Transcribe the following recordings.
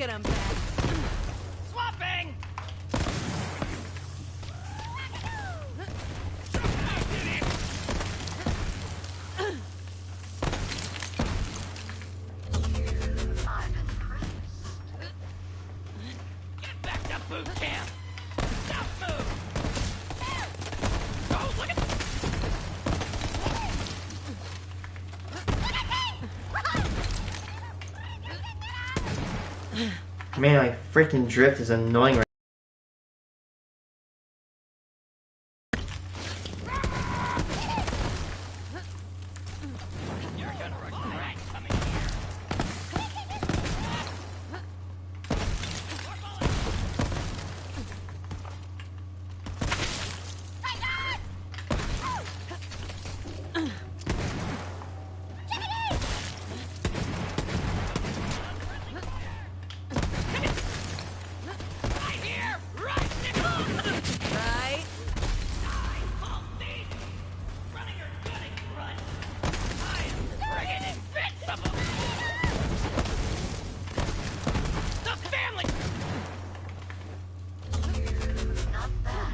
at him, Pat. Swapping! Get back to boot camp! Don't move! Oh, look at Man, my freaking drift is annoying right You're gonna regret coming here. Right here! Right! Right? Oh, thief! Running or gunning, run! I am friggin' invincible! The family! Not bad.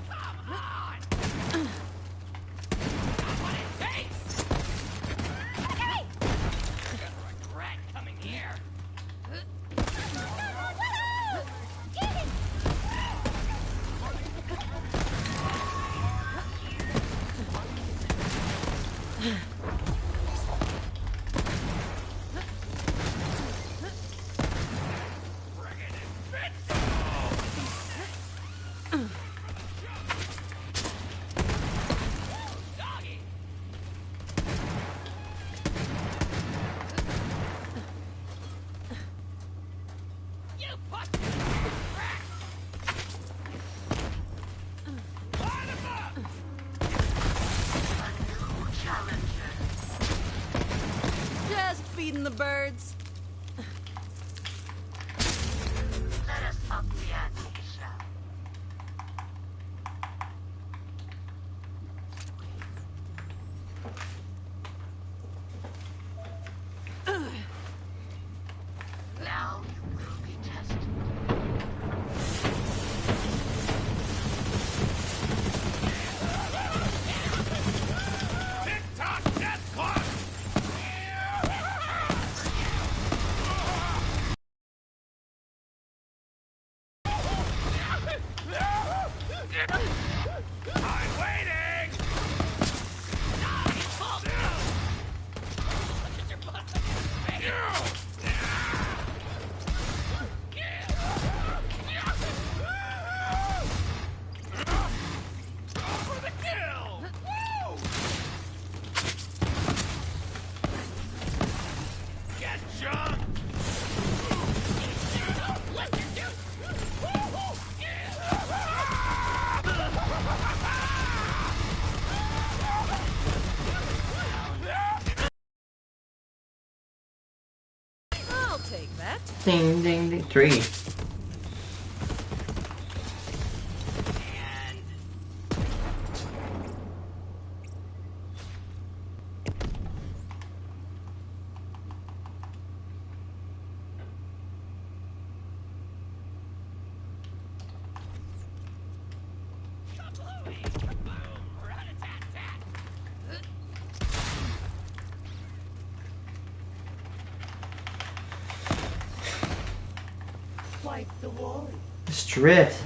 Come on! Got what it takes! You're gonna regret coming here. Friggin' invincible! Doggy! You fucking rat! Line 'em up! Just feeding the birds. Let us up the ante, shall we? Now you will be tested. Tick-tock, death clock! I'm waiting! No, he falls down! Look at your butt! For the kill! Woo! Get jumped! Listen, dude! I'll take that. Ding ding ding. 3. And kablooey! Kaboom! Rat-a-tat-tat! Quite the warrior. This drift.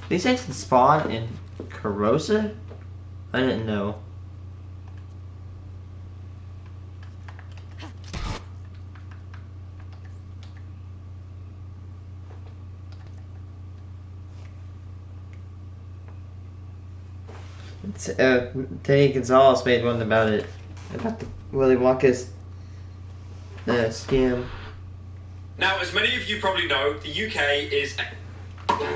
These things can spawn in corrosive? I didn't know. It's, Teddy Gonzalez made one about it. About the Willy Wonka's scam. Now, as many of you probably know, the UK is...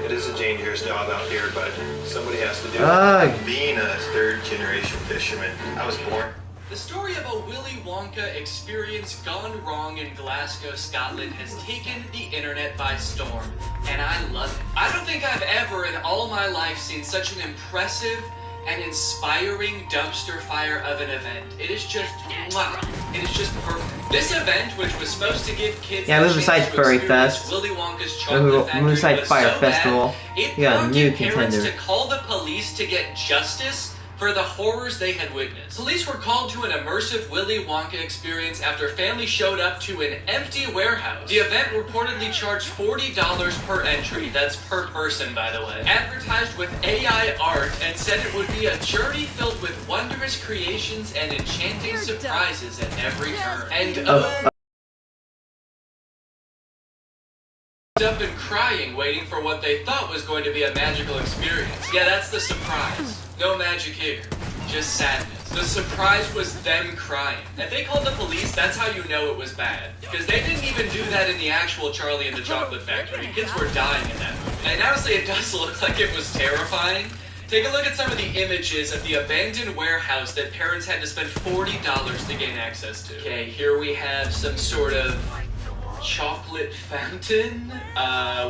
It is a dangerous job out here, but somebody has to do it. Ugh. Being a third-generation fisherman, I was born The story of a Willy Wonka experience gone wrong in Glasgow, Scotland has taken the internet by storm, and I love it. I don't think I've ever in all my life seen such an impressive and inspiring dumpster fire of an event. It is just, mwah, it is just perfect. This event, which was supposed to give kids Yeah, move aside Furry Fest. Willy Wonka's chocolate factory, Move aside was Fire so Festival. bad, it You got a new prompted parents contender. to call the police to get justice for the horrors they had witnessed. Police were called to an immersive Willy Wonka experience after families showed up to an empty warehouse. The event reportedly charged $40 per entry. That's per person, by the way. Advertised with AI art and said it would be a journey filled with wondrous creations and enchanting You're done. surprises at every turn. And up and crying, waiting for what they thought was going to be a magical experience. Yeah, that's the surprise. No magic here, just sadness. The surprise was them crying. If they called the police, that's how you know it was bad. Because they didn't even do that in the actual Charlie and the Chocolate Factory. Kids were dying in that movie. And honestly, it does look like it was terrifying. Take a look at some of the images of the abandoned warehouse that parents had to spend $40 to gain access to. Okay, here we have some sort of chocolate fountain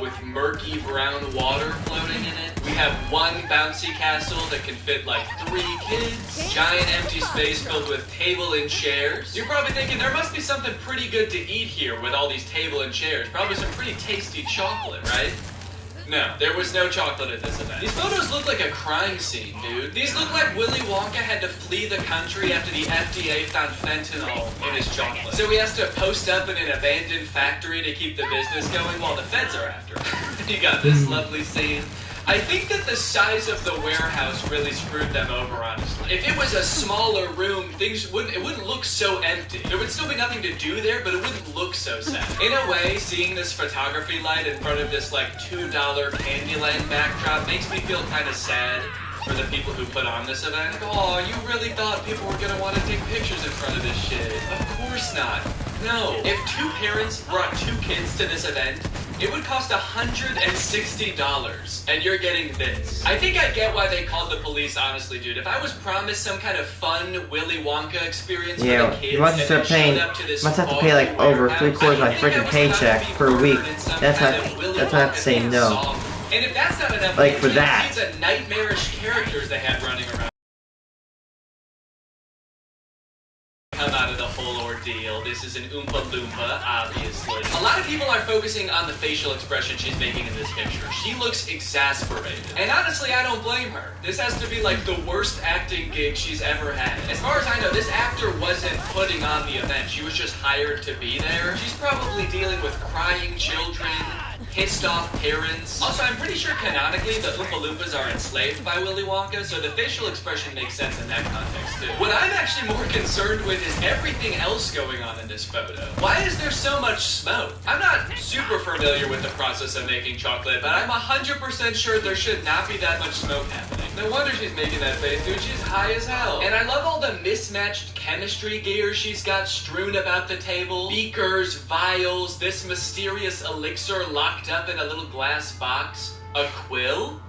with murky brown water floating in it. We have one bouncy castle that can fit like 3 kids. Giant empty space filled with table and chairs. You're probably thinking there must be something pretty good to eat here with all these table and chairs. Probably some pretty tasty chocolate, right? No, there was no chocolate at this event. These photos look like a crime scene, dude. These look like Willy Wonka had to flee the country after the FDA found fentanyl in his chocolate. So he has to post up in an abandoned factory to keep the business going while the feds are after him. You got this lovely scene. I think that the size of the warehouse really screwed them over, honestly. If it was a smaller room, it wouldn't look so empty. There would still be nothing to do there, but it wouldn't look so sad. In a way, seeing this photography light in front of this like $2 Candyland backdrop makes me feel kind of sad for the people who put on this event. Oh, you really thought people were gonna want to take pictures in front of this shit? Of course not. No. If 2 parents brought 2 kids to this event, it would cost $160, and you're getting this. I think I get why they called the police, honestly, dude. If I was promised some kind of fun Willy Wonka experience for the kids, you must have to pay like over 3/4 of my freaking paycheck per week. That's why I have to say no. And if that's not enough, like for that, the nightmarish characters they had running around. Come out of the whole ordeal. This is an Oompa Loompa, obviously. A lot of people are focusing on the facial expression she's making in this picture. She looks exasperated. And honestly, I don't blame her. This has to be like the worst acting gig she's ever had. As far as I know, this actor wasn't putting on the event. She was just hired to be there. She's probably dealing with crying children, pissed off parents. Also, I'm pretty sure canonically the Oompa Loompas are enslaved by Willy Wonka, so the facial expression makes sense in that context too. What I'm actually more concerned with is everything else going on in this photo. Why is there so much smoke? I'm not super familiar with the process of making chocolate, but I'm 100% sure there should not be that much smoke happening. No wonder she's making that face, dude. She's high as hell. And I love all the mismatched chemistry gear she's got strewn about the table. Beakers, vials, this mysterious elixir locked up in a little glass box. A quill?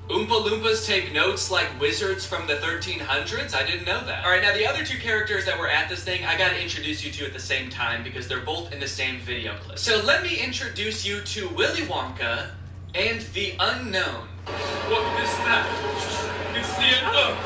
Oompa Loompas take notes like wizards from the 1300s? I didn't know that. Alright, now the other 2 characters that were at this thing, I gotta introduce you to at the same time because they're both in the same video clip. So let me introduce you to Willy Wonka and the Unknown. What is that? It's the unknown.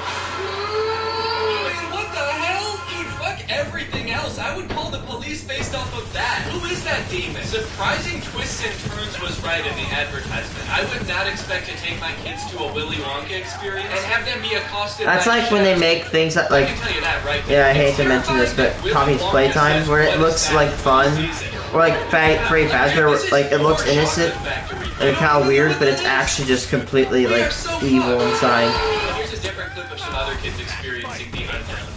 Man, what the hell? Dude, fuck everything else. I would call the police based off of that. Who is that demon? Surprising twists and turns was right in the advertisement. I would not expect to take my kids to a Willy Wonka experience and have them be accosted that's by like when they make things that, like, I can tell you that right yeah, I now. hate to mention this, but Poppy's Playtime, where it looks like fun, or like Freddy Fazbear, like it looks innocent and kind of weird, but it's actually just completely like evil inside. Here's a different clip of some other kids experiencing the unknown.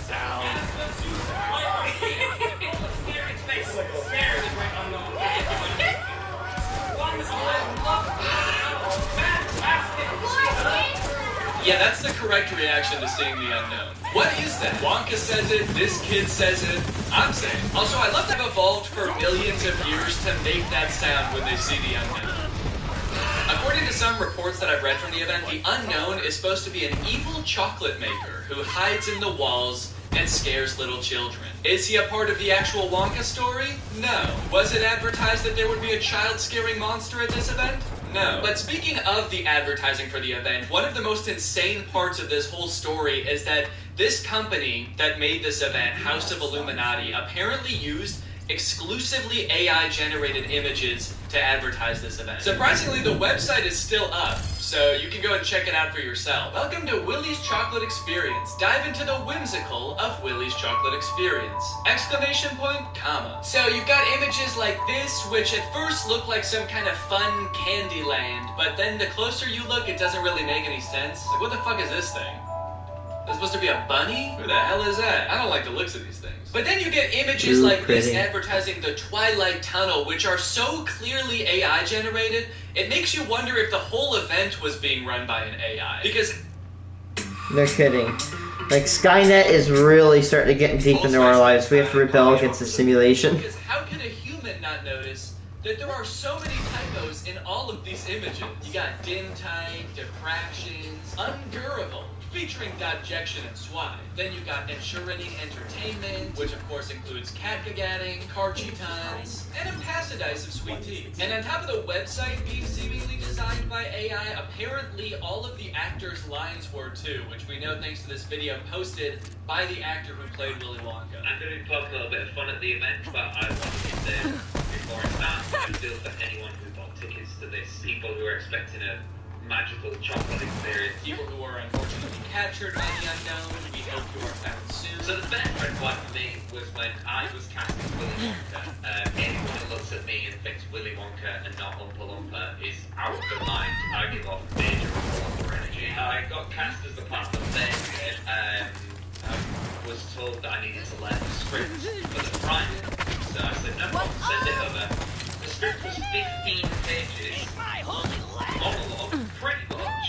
Yeah, that's the correct reaction to seeing the unknown. What is that? Wonka says it, this kid says it, I'm saying. Also, I love to have evolved for millions of years to make that sound when they see the unknown. A According to some reports that I've read from the event, the unknown is supposed to be an evil chocolate maker who hides in the walls and scares little children. Is he a part of the actual Wonka story? No. Was it advertised that there would be a child-scaring monster at this event? No. But speaking of the advertising for the event, one of the most insane parts of this whole story is that this company that made this event, House of Illuminati, apparently used exclusively AI-generated images to advertise this event. Surprisingly, the website is still up, so you can go and check it out for yourself. Welcome to Willy's Chocolate Experience. Dive into the whimsical of Willy's Chocolate Experience! Exclamation point, comma. So you've got images like this, which at first look like some kind of fun candy land, but then the closer you look, it doesn't really make any sense. Like, what the fuck is this thing? Is supposed to be a bunny? Who the hell is that? I don't like the looks of these things. But then you get images like this advertising the Twilight Tunnel, which are so clearly AI generated, it makes you wonder if the whole event was being run by an AI. Because... No kidding. Like, Skynet is really starting to get deep into our lives. We have to rebel against the simulation. Because how can a human not notice that there are so many typos in all of these images? You got dim type, diffractions, undurable, featuring Dodjection and Swine. Then you got Ensuring Entertainment, which of course includes catgagatting, carchitons, and a passidice of sweet tea. And on top of the website being seemingly designed by AI, apparently all of the actors' lines were too, which we know thanks to this video posted by the actor who played Willy Wonka. I'm going to poke a little bit of fun at the event, but I wanted to say before it starts, I feel for anyone who bought tickets to this, people who are expecting a magical chocolate experience. People who are unfortunately captured by the unknown, we hope you are found soon. So the best red flag for me was when I was casting Willy Wonka. Anyone who looks at me and thinks Willy Wonka and not Oompa Loompa is out of their mind. I give off major Oompa Loompa energy. I got cast as the part of thing. I was told that I needed to learn the script for the prime. So I said, no problem, send it over. The script was 15 pages. Monologue, pretty much,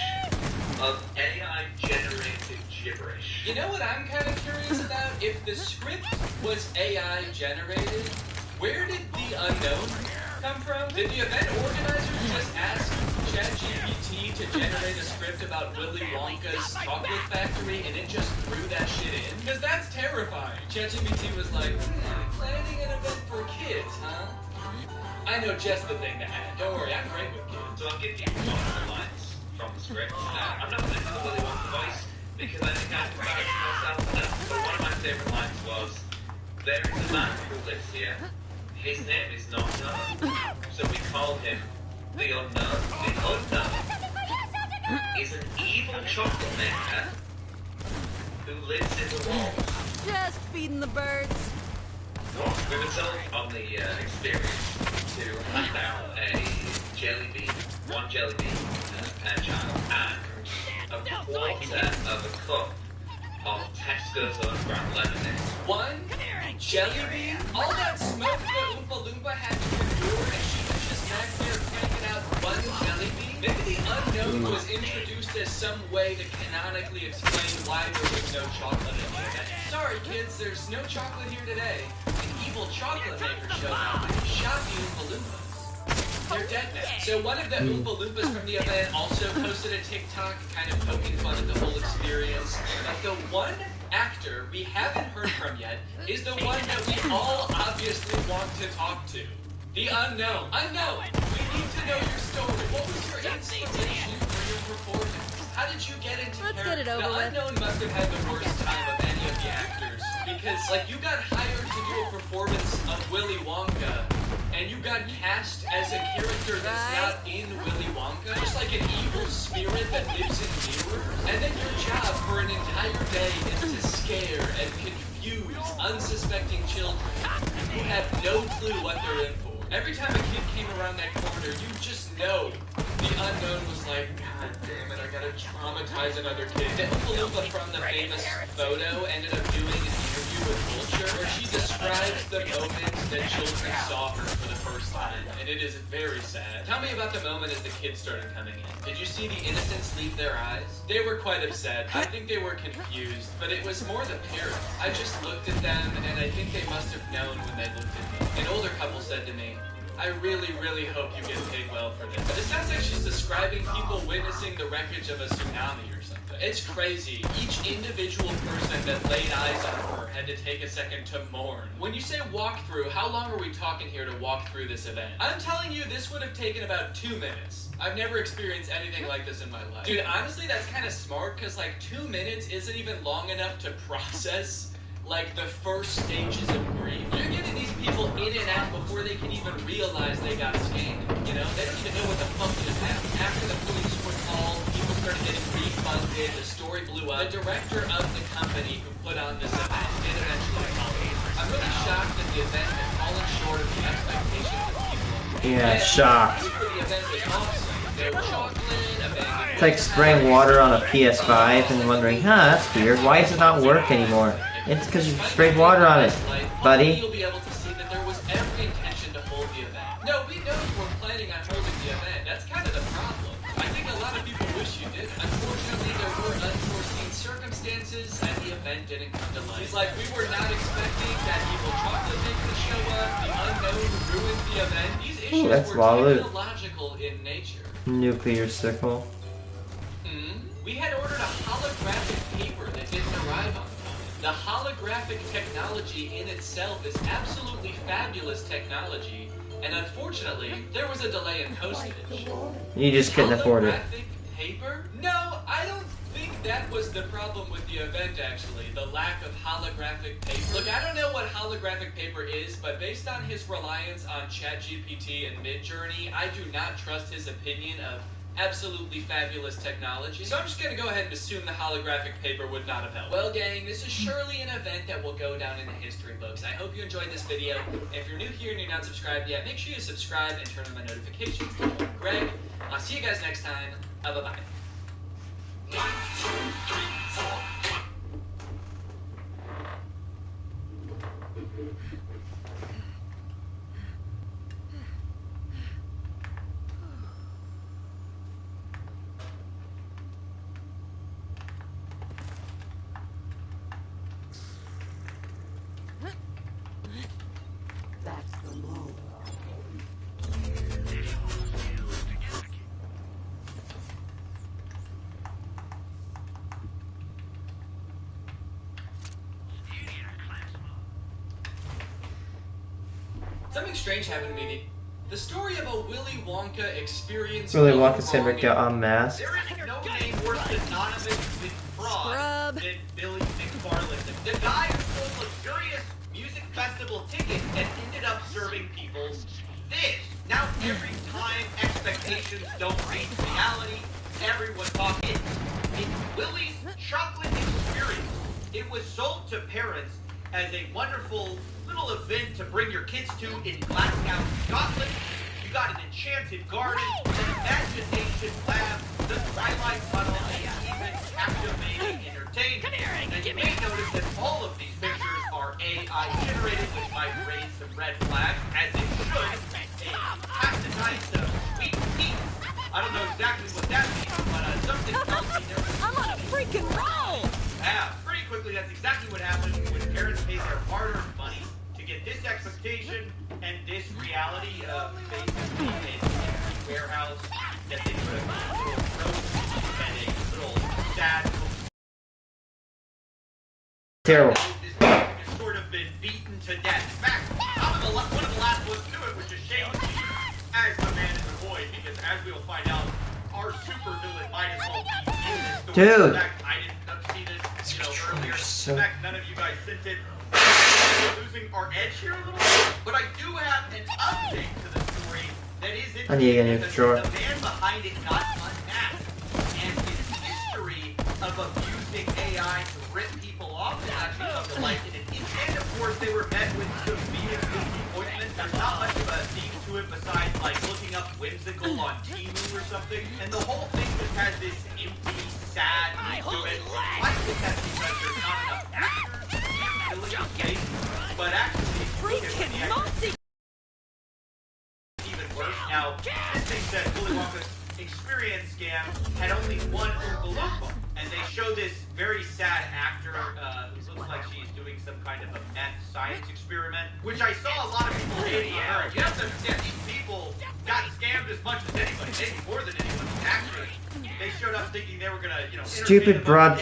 of AI-generated gibberish. You know what I'm kind of curious about? If the script was AI-generated, where did the unknown come from? Did the event organizers just ask ChatGPT to generate a script about Willy Wonka's chocolate factory and it just threw that shit in? Because that's terrifying. ChatGPT was like, planning an event for kids, huh? I know just the thing to add. Don't worry, I'm great with kids. So I'll give you one of the lines from the script. I'm not going to do the Willy Wonka voice because I think I'm embarrassing myself. But one of my favourite lines was, there is a man who lives here. His name is not known. So we call him the Unknown. The Unknown is an evil chocolate maker who lives in the walls. Just feeding the birds. We were told on the experience to hand out a jelly bean, one jelly bean per child, and a quarter of a cup of Tesco's own brand lemonade. One jelly bean? All that smoke that Oompa Loompa had to endure, and she was just back there cranking out one jelly bean? Maybe the unknown was introduced as some way to canonically explain why there was no chocolate in the event. Sorry kids, there's no chocolate here today. An evil chocolate maker showed up and shot the Oompa Loompas. They're dead now. So one of the Oompa Loompas from the event also posted a TikTok kind of poking fun at the whole experience. But the one actor we haven't heard from yet is the one that we all obviously want to talk to. The unknown. Unknown! We need to know your story. What was your inspiration for your performance? How did you get into Let's character? get it over with. The unknown must have had the worst time of any of the actors. Because, like, you got hired to do a performance of Willy Wonka, and you got cast as a character that's not in Willy Wonka, just like an evil spirit that lives in mirrors. And then your job for an entire day is to scare and confuse unsuspecting children who have no clue what they're in for. Every time a kid came around that corner, you just know the unknown was like, God damn it, I gotta traumatize another kid. The Oompa Loompa from the famous photo ended up doing an interview with Vulture where she describes the moment that children saw her for the first time, and it is very sad. Tell me about the moment as the kids started coming in. Did you see the innocence leave their eyes? They were quite upset. I think they were confused, but it was more the parents. I just looked at them, and I think they must have known when they looked at me. An older couple said to me, I really, really hope you get paid well for this. But it sounds like she's describing people witnessing the wreckage of a tsunami or something. It's crazy. Each individual person that laid eyes on her had to take a second to mourn. When you say walk through, how long are we talking here to walk through this event? I'm telling you, this would have taken about 2 minutes. I've never experienced anything like this in my life. Dude, honestly, that's kind of smart, because like 2 minutes isn't even long enough to process like the first stages of grief. You're getting these people in and out before they can even realize they got scammed. You know, they don't even know what the fuck just happened. After the police were called, people started getting refunded, the story blew up. The director of the company who put on this event did eventually apologize. I'm really shocked that the event had fallen short of the expectations of people. Yeah, shocked. The event was awesome. There was chocolate, abandoned. It's like spraying water on a PS5 and wondering, huh, that's weird. Why does it not work anymore? It's because you sprayed water on it, buddy. You'll be able to see that there was every intention to hold the event. No, we know you were planning on holding the event. That's kind of the problem. I think a lot of people wish you did. Unfortunately, there were unforeseen circumstances, and the event didn't come to life. It's like we were not expecting that evil chocolate maker to show up. The unknown ruined the event. These issues were technological in nature. Nuclear sickle. We had ordered a holographic paper that didn't arrive on time. The holographic technology in itself is absolutely fabulous technology, and unfortunately, there was a delay in postage. You just couldn't afford it. Holographic paper? No, I don't think that was the problem with the event, actually. The lack of holographic paper. Look, I don't know what holographic paper is, but based on his reliance on ChatGPT and Midjourney, I do not trust his opinion of absolutely fabulous technology. So I'm just gonna go ahead and assume the holographic paper would not have helped. Well, gang, this is surely an event that will go down in the history books. I hope you enjoyed this video. If you're new here and you're not subscribed yet, make sure you subscribe and turn on my notifications. I'm Greg. I'll see you guys next time. Bye-bye. Something strange happened to me. The story of a Willy Wonka experience. Willy Wonka's favorite got unmasked. There is no name worse synonymous with fraud Scrub. than Billy McFarland. The guy who sold luxurious music festival tickets and ended up serving people this. Now every time expectations don't reach reality, everyone talks. It's Willy's chocolate experience. It was sold to parents as a wonderful little event to bring your kids to in Glasgow, Scotland. You got an enchanted garden, an imagination lab, the Twilight Tunnel, and even captivating entertainment. And you may notice that all of these pictures are AI generated, which might raise some red flags, as it should. Pastized sweet tea. I don't know exactly what that means, but something tells me there was... I'm on a freaking roll! Yeah, pretty quickly, that's exactly what happens when parents pay their hard-earned money to get this expectation and this reality of basically a warehouse that they put a little roast and a little sad... Terrible. This has sort of been beaten to death. In fact, I'm one of the last ones to it, which is shame to me as the man in the void, because as we will find out, our super villain might as well be in this story. Dude. In fact, I didn't see this, earlier. So... In fact, none of you guys sent it. We're losing our edge here a little bit, but I do have an update to the story that is interesting. I need to get a new because drawer. the man behind it got unmasked, and his history of abusing AI to rip people off has actually come to light in an instant. Of course, they were met with severe disappointment. There's not much of a theme to it besides like looking up whimsical on Temu or something, and the whole thing just has this empty, sad to it. I think that's because there's not enough actors to fill in the space, but actually, Freaking even worse. Now, this thing said Willy Wonka's experience scam had only one Oompa Loompa. And they show this very sad actor who looks like she's doing some kind of a meth science experiment, which I saw a lot of people hating on her. You have to understand, these people got scammed as much as anybody, maybe more than anyone. Actually, they showed up thinking they were gonna, Stupid broadcast.